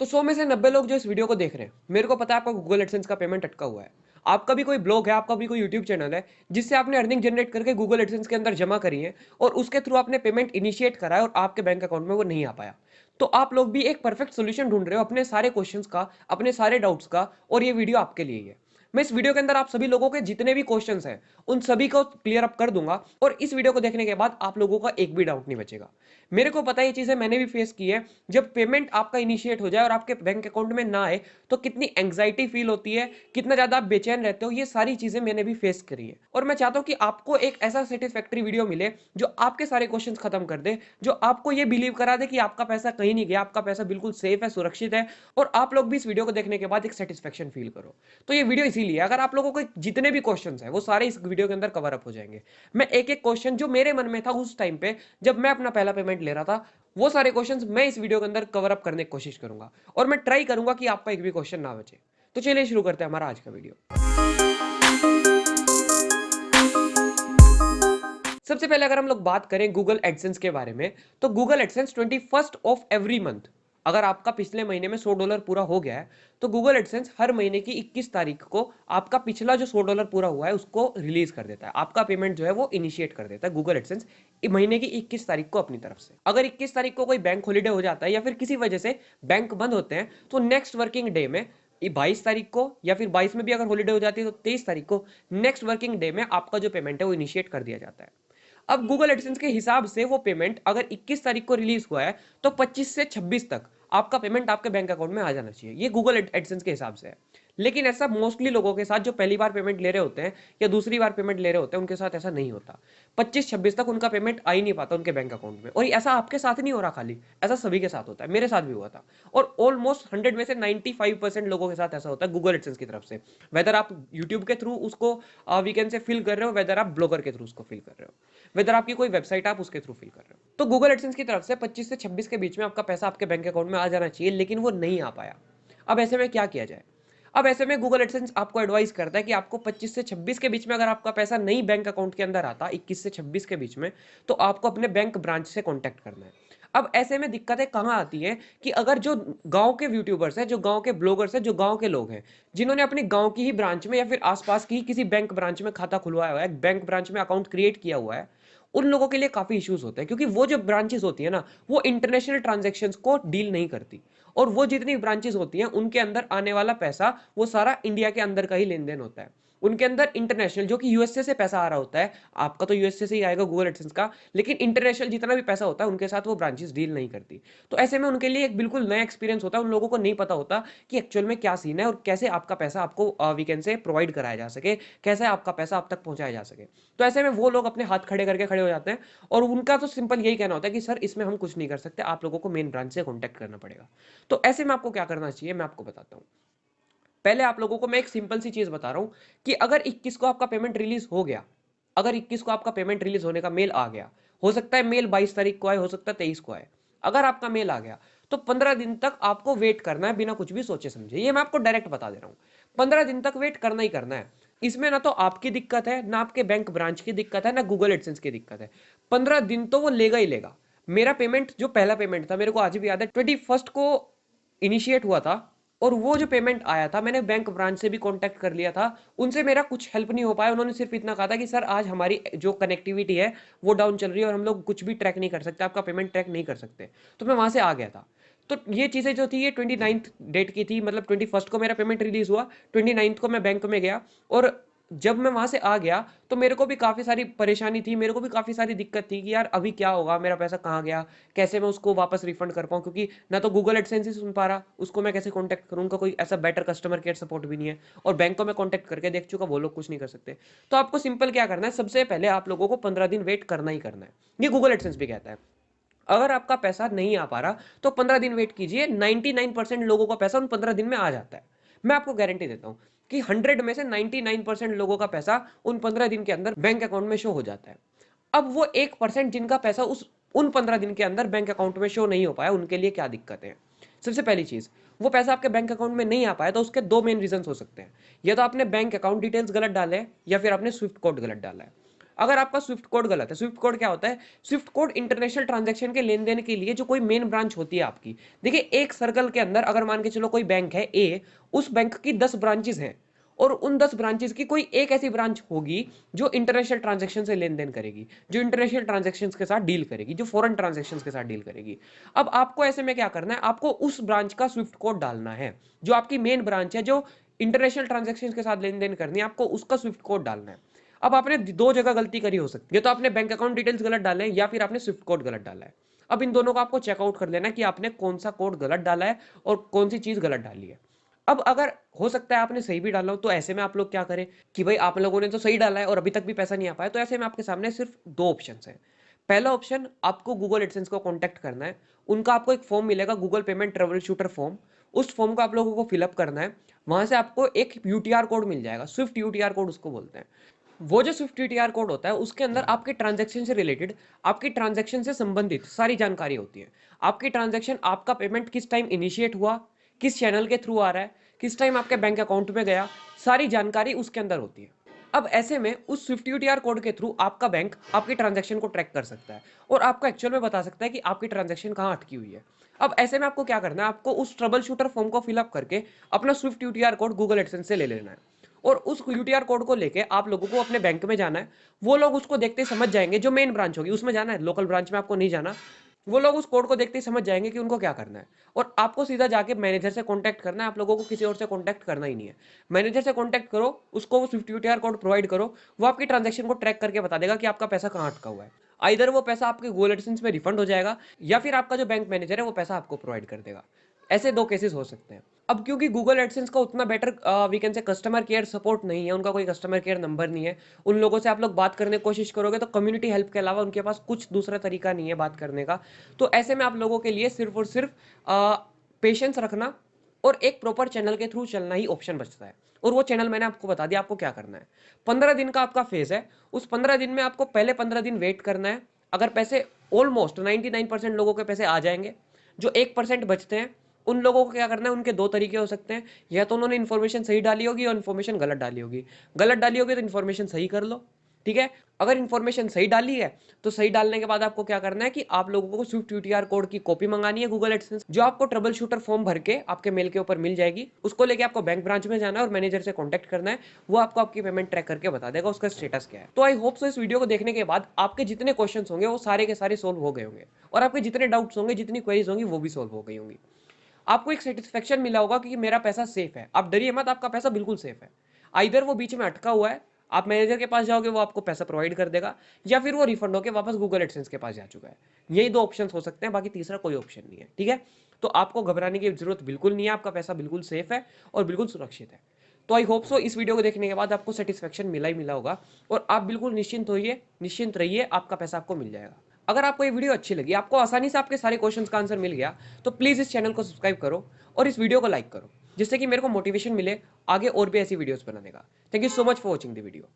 तो 100 में से 90 लोग जो इस वीडियो को देख रहे हैं, मेरे को पता है आपका गूगल एडसेंस का पेमेंट अटका हुआ है। आपका भी कोई ब्लॉग है, आपका भी कोई यूट्यूब चैनल है, जिससे आपने अर्निंग जनरेट करके गूगल एडसेंस के अंदर जमा करी है और उसके थ्रू आपने पेमेंट इनिशिएट करा है और आपके बैंक अकाउंट में वो नहीं आ पाया। तो आप लोग भी एक परफेक्ट सॉल्यूशन ढूंढ रहे हो अपने सारे क्वेश्चंस का, अपने सारे डाउट्स का, और ये वीडियो आपके लिए ही है। मैं इस वीडियो के अंदर आप सभी लोगों के जितने भी क्वेश्चंस हैं, उन सभी को क्लियर अप कर दूंगा और इस वीडियो को देखने के बाद आप लोगों का एक भी डाउट नहीं बचेगा। मेरे को पता है ये चीजें मैंने भी फेस की है। जब पेमेंट आपका इनिशिएट हो जाए और आपके बैंक अकाउंट में ना आए तो कितनी एंग्जाइटी फील होती है, कितना ज्यादा आप बेचैन रहते हो, ये सारी चीजें मैंने भी फेस करी है। और मैं चाहता हूं कि आपको एक ऐसा सेटिस्फैक्टरी वीडियो मिले जो आपके सारे क्वेश्चंस खत्म कर दे, जो आपको ये बिलीव करा दे कि आपका पैसा कहीं नहीं गया, आपका पैसा बिल्कुल सेफ है, सुरक्षित है, और आप लोग भी इस वीडियो को देखने के बाद एक सेटिस्फेक्शन फील करो। तो ये वीडियो इसीलिए, अगर आप लोगों को जितने भी क्वेश्चन है वो सारे इस वीडियो के अंदर कवर अप हो जाएंगे। मैं एक एक क्वेश्चन जो मेरे मन में था उस टाइम पे जब मैं अपना पहला पेमेंट ले रहा था, वो सारे क्वेश्चंस मैं इस वीडियो के अंदर कवर अप करने की कोशिश करूंगा और मैं ट्राई करूंगा कि आपका एक भी क्वेश्चन ना बचे। तो चलिए शुरू करते हैं हमारा आज का वीडियो। सबसे पहले अगर हम लोग बात करें गूगल एडसेंस के बारे में, तो Google AdSense 21st of every month, अगर आपका पिछले महीने में $100 पूरा हो गया है तो गूगल एडसेंस हर महीने की 21 तारीख को आपका पिछला जो $100 पूरा हुआ है उसको रिलीज कर देता है। आपका पेमेंट जो है वो इनिशिएट कर देता है गूगल एडसेंस महीने की 21 तारीख को अपनी तरफ से। अगर 21 तारीख को कोई बैंक हॉलीडे हो जाता है या फिर किसी वजह से बैंक बंद होते हैं तो नेक्स्ट वर्किंग डे में 22 तारीख को, या फिर 22 में भी अगर हॉलीडे हो जाती है तो 23 तारीख को, नेक्स्ट वर्किंग डे में आपका जो पेमेंट है वो इनिशिएट कर दिया जाता है। अब गूगल एडसेंस के हिसाब से वो पेमेंट अगर 21 तारीख को रिलीज हुआ है तो 25 से 26 तक आपका पेमेंट आपके बैंक अकाउंट में आ जाना चाहिए। ये गूगल एडसेंस के हिसाब से है। लेकिन ऐसा मोस्टली लोगों के साथ जो पहली बार पेमेंट ले रहे होते हैं या दूसरी बार पेमेंट ले रहे होते हैं उनके साथ ऐसा नहीं होता। 25-26 तक उनका पेमेंट आ ही नहीं पाता उनके बैंक अकाउंट में। और ऐसा आपके साथ नहीं हो रहा खाली, ऐसा सभी के साथ होता है, मेरे साथ भी हुआ था। और ऑलमोस्ट 100 में से 95% लोगों के साथ ऐसा होता है गूगल एडसेंस की तरफ से। वेदर आप यूट्यूब के थ्रू उसको वीकेंड से फिल कर रहे हो, वेदर आप ब्लॉगर के थ्रू उसको फिल कर रहे हो, वेदर आपकी कोई वेबसाइट आप उसके थ्रू फिल कर रहे हो। तो गूगल एडसेंस की तरफ से 25 से 26 के बीच में आपका पैसा आपके बैंक अकाउंट में आ जाना चाहिए, लेकिन वो नहीं आ पाया। अब ऐसे में क्या किया जाए? अब ऐसे में गूगल एडसेंस आपको एडवाइस करता है कि आपको 25 से 26 के बीच में अगर आपका पैसा नहीं बैंक अकाउंट के अंदर आता 21 से 26 के बीच में, तो आपको अपने बैंक ब्रांच से कॉन्टैक्ट करना है। अब ऐसे में दिक्कतें कहाँ आती हैं कि अगर जो गांव के यूट्यूबर्स हैं, जो गांव के ब्लॉगर्स हैं, जो गांव के लोग हैं, जिन्होंने अपनी गांव की ही ब्रांच में या फिर आसपास की ही किसी बैंक ब्रांच में खाता खुलवाया हुआ है, बैंक ब्रांच में अकाउंट क्रिएट किया हुआ है, उन लोगों के लिए काफी इश्यूज होते हैं, क्योंकि वो जो ब्रांचेस होती है ना, वो इंटरनेशनल ट्रांजैक्शंस को डील नहीं करती। और वो जितनी ब्रांचेस होती हैं उनके अंदर आने वाला पैसा वो सारा इंडिया के अंदर का ही लेन देन होता है। उनके अंदर इंटरनेशनल जो कि यूएसए से पैसा आ रहा होता है, आपका तो यूएसए से ही आएगा गूगल एडसेंस का, लेकिन इंटरनेशनल जितना भी पैसा होता है उनके साथ वो ब्रांचेस डील नहीं करती। तो ऐसे में उनके लिए एक बिल्कुल नया एक्सपीरियंस होता है। उन लोगों को नहीं पता होता कि एक्चुअल में क्या सीन है और कैसे आपका पैसा आपको वीकेंड से प्रोवाइड कराया जा सके, कैसे आपका पैसा आप तक पहुंचाया जा सके। तो ऐसे में वो लोग अपने हाथ खड़े करके खड़े हो जाते हैं और उनका तो सिंपल यही कहना होता है कि सर इसमें हम कुछ नहीं कर सकते, आप लोगों को मेन ब्रांच से कॉन्टैक्ट करना पड़ेगा। तो ऐसे में आपको क्या करना चाहिए मैं आपको बताता हूँ। पहले आप लोगों को मैं एक सिंपल सी चीज बता रहा हूं कि अगर 21 को आपका पेमेंट रिलीज हो गया, अगर 21 को आपका पेमेंट रिलीज होने का मेल आ गया, हो सकता है मेल 22 तारीख को आए, हो सकता है 23 को आए, अगर आपका मेल आ गया तो 15 दिन तक आपको वेट करना है बिना कुछ भी सोचे समझे। ये मैं आपको डायरेक्ट बता दे रहा हूं, 15 दिन तक वेट करना ही करना है। इसमें ना तो आपकी दिक्कत है, ना आपके बैंक ब्रांच की दिक्कत है, ना गूगल एडसेंस की दिक्कत है। 15 दिन तो वो लेगा ही लेगा। मेरा पेमेंट जो पहला पेमेंट था, मेरे को आज भी याद है, 21 को इनिशिएट हुआ था और वो जो पेमेंट आया था मैंने बैंक ब्रांच से भी कांटेक्ट कर लिया था। उनसे मेरा कुछ हेल्प नहीं हो पाया। उन्होंने सिर्फ इतना कहा था कि सर आज हमारी जो कनेक्टिविटी है वो डाउन चल रही है और हम लोग कुछ भी ट्रैक नहीं कर सकते, आपका पेमेंट ट्रैक नहीं कर सकते। तो मैं वहां से आ गया था। तो ये चीजें जो थी ये 29th डेट की थी, मतलब 21 को मेरा पेमेंट रिलीज हुआ, 29 को मैं बैंक में गया। और जब मैं वहां से आ गया तो मेरे को भी काफी सारी परेशानी थी, मेरे को भी काफी सारी दिक्कत थी कि यार अभी क्या होगा, मेरा पैसा कहाँ गया, कैसे मैं उसको वापस रिफंड कर पाऊँ, क्योंकि ना तो गूगल एडसेंस ही सुन पा रहा, उसको मैं कैसे कॉन्टैक्ट करूँ, उनका कोई ऐसा बेटर कस्टमर केयर सपोर्ट भी नहीं है। और बैंक को मैं कॉन्टैक्ट करके देख चुका, वो लोग कुछ नहीं कर सकते। तो आपको सिंपल क्या करना है, सबसे पहले आप लोगों को 15 दिन वेट करना ही करना है। ये गूगल एडसेंस भी कहता है। अगर आपका पैसा नहीं आ पा रहा तो 15 दिन वेट कीजिए। 99% लोगों का पैसा उन 15 दिन में आ जाता है। मैं आपको गारंटी देता हूं कि 100 में से 99% लोगों का पैसा उन 15 दिन के अंदर बैंक अकाउंट में शो हो जाता है। अब वो 1% जिनका पैसा उस उन 15 दिन के अंदर बैंक अकाउंट में शो नहीं हो पाया, उनके लिए क्या दिक्कत है? सबसे पहली चीज, वो पैसा आपके बैंक अकाउंट में नहीं आ पाया तो उसके दो मेन रीजन हो सकते हैं। या तो आपने बैंक अकाउंट डिटेल्स गलत डाले हैं या फिर आपने स्विफ्ट कोड गलत डाला है। अगर आपका स्विफ्ट कोड गलत है, स्विफ्ट कोड क्या होता है? स्विफ्ट कोड इंटरनेशनल ट्रांजैक्शन के लेन-देन के लिए जो कोई मेन ब्रांच होती है आपकी। देखिए एक सर्कल के अंदर अगर मान के चलो कोई बैंक है ए, उस बैंक की 10 ब्रांचेज़ हैं और उन 10 ब्रांचेज़ की कोई एक ऐसी ब्रांच होगी जो इंटरनेशनल ट्रांजैक्शन से लेन-देन करेगी, जो इंटरनेशनल ट्रांजैक्शंस के साथ डील करेगी, जो फॉरेन ट्रांजैक्शंस के साथ डील करेगी। अब आपको ऐसे में क्या करना है? आपको उस ब्रांच का स्विफ्ट कोड डालना है। जो आपकी मेन ब्रांच है, जो इंटरनेशनल ट्रांजैक्शंस के साथ लेन-देन करनी है, आपको उसका स्विफ्ट कोड डालना है। अब आपने दो जगह गलती करी हो सकती है, या तो आपने बैंक अकाउंट डिटेल्स गलत डाले हैं या फिर आपने स्विफ्ट कोड गलत डाला है। अब इन दोनों को आपको चेकआउट कर लेना कि आपने कौन सा कोड गलत डाला है और कौन सी चीज गलत डाली है। अब अगर हो सकता है आपने सही भी डाला हो, तो ऐसे में आप लोग क्या करें कि भाई आप लोगों ने तो सही डाला है और अभी तक भी पैसा नहीं आ पाया, तो ऐसे में आपके सामने सिर्फ दो ऑप्शन है। पहला ऑप्शन, आपको गूगल एडसेंस को कॉन्टैक्ट करना है। उनका आपको एक फॉर्म मिलेगा, Google payment trouble shooter form. उस फॉर्म को आप लोगों को फिलअप करना है। वहां से आपको एक यूटीआर कोड मिल जाएगा, स्विफ्ट यूटीआर कोड उसको बोलते हैं। वो जो स्विफ्ट यूटीआर कोड होता है उसके अंदर आपके ट्रांजैक्शन से रिलेटेड, आपकी ट्रांजैक्शन से संबंधित सारी जानकारी होती है। आपकी ट्रांजैक्शन, आपका पेमेंट किस टाइम इनिशिएट हुआ, किस चैनल के थ्रू आ रहा है, किस टाइम आपके बैंक अकाउंट में गया, सारी जानकारी उसके अंदर होती है। अब ऐसे में उस स्विफ्ट यूटीआर कोड के थ्रू आपका बैंक आपकी ट्रांजैक्शन को ट्रैक कर सकता है और आपको एक्चुअल में बता सकता है कि आपकी ट्रांजैक्शन कहाँ अटकी हुई है। अब ऐसे में आपको क्या करना है? आपको उस ट्रबल शूटर फॉर्म को फिलअप करके अपना Swift UTR code Google AdSense से ले लेना है और उस यूटीआर कोड को लेके आप लोगों को अपने बैंक में जाना है। वो लोग उसको देखते ही समझ जाएंगे, जो मेन ब्रांच होगी उसमें जाना है, लोकल ब्रांच में आपको नहीं जाना। वो लोग उस कोड को देखते ही समझ जाएंगे कि उनको क्या करना है और आपको सीधा जाके मैनेजर से कांटेक्ट करना है। आप लोगों को किसी और से कांटेक्ट करना ही नहीं है। मैनेजर से कांटेक्ट करो, उसको वो स्विफ्ट यूटीआर कोड प्रोवाइड करो। वो आपकी ट्रांजैक्शन को ट्रैक करके बता देगा कि आपका पैसा कहाँ अटका हुआ है। आइदर वो पैसा आपके गूगल एडसेंस में रिफंड हो जाएगा या फिर आपका जो बैंक मैनेजर है वो पैसा आपको प्रोवाइड कर देगा। ऐसे दो केसेस हो सकते हैं। अब क्योंकि गूगल एडसेंस का उतना better we can say customer care support नहीं है, उनका कोई कस्टमर केयर नंबर नहीं है, उन लोगों से आप लोग बात करने की कोशिश करोगे तो कम्युनिटी हेल्प के अलावा उनके पास कुछ दूसरा तरीका नहीं है बात करने का। तो ऐसे में आप लोगों के लिए सिर्फ और सिर्फ पेशेंस रखना और एक प्रॉपर चैनल के थ्रू चलना ही ऑप्शन बचता है। और वो चैनल मैंने आपको बता दिया आपको क्या करना है। 15 दिन का आपका फेज है। उस 15 दिन में आपको पहले 15 दिन वेट करना है। अगर पैसे ऑलमोस्ट 99% लोगों के पैसे आ जाएंगे, जो 1% बचते हैं उन लोगों को क्या करना है? उनके दो तरीके हो सकते हैं। या तो उन्होंने इन्फॉर्मेशन सही डाली होगी और इन्फॉर्मेशन गलत डाली होगी। गलत डाली होगी तो इन्फॉर्मेशन सही कर लो, ठीक है। अगर इन्फॉर्मेशन सही डाली है तो सही डालने के बाद आपको क्या करना है कि आप लोगों को स्विफ्ट यूटीआर कोड की कॉपी मंगानी है गूगल एडसेंस, जो आपको ट्रबल शूटर फॉर्म भर के आपके मेल के ऊपर मिल जाएगी। उसको लेके आपको बैंक ब्रांच में जाना है और मैनेजर से कॉन्टेक्ट करना है। वो आपको आपकी पेमेंट ट्रैक करके बता देगा उसका स्टेटस क्या है। तो आई होप सो इस वीडियो को देखने के बाद आपके जितने क्वेश्चन होंगे वो सारे के सारे सोल्व हो गए होंगे और आपके जितने डाउट्स होंगे, जितनी क्वेरीज होंगी वो भी सोल्व हो गई होंगी। आपको एक सेटिस्फेक्शन मिला होगा कि मेरा पैसा सेफ है। आप डरिए मत, आपका पैसा बिल्कुल सेफ है। आइदर वो बीच में अटका हुआ है, आप मैनेजर के पास जाओगे वो आपको पैसा प्रोवाइड कर देगा, या फिर वो रिफंड होकर वापस गूगल एडसेंस के पास जा चुका है। यही दो ऑप्शन हो सकते हैं, बाकी तीसरा कोई ऑप्शन नहीं है, ठीक है। तो आपको घबराने की जरूरत बिल्कुल नहीं है, आपका पैसा बिल्कुल सेफ है और बिल्कुल सुरक्षित है। तो आई होप सो इस वीडियो को देखने के बाद आपको सेटिस्फेक्शन मिला ही मिला होगा और आप बिल्कुल निश्चिंत रहिए, आपका पैसा आपको मिल जाएगा। अगर आपको ये वीडियो अच्छी लगी, आपको आसानी से आपके सारे क्वेश्चंस का आंसर मिल गया, तो प्लीज़ इस चैनल को सब्सक्राइब करो और इस वीडियो को लाइक करो, जिससे कि मेरे को मोटिवेशन मिले आगे और भी ऐसी वीडियोस बनाने का। Thank you so much for watching the video.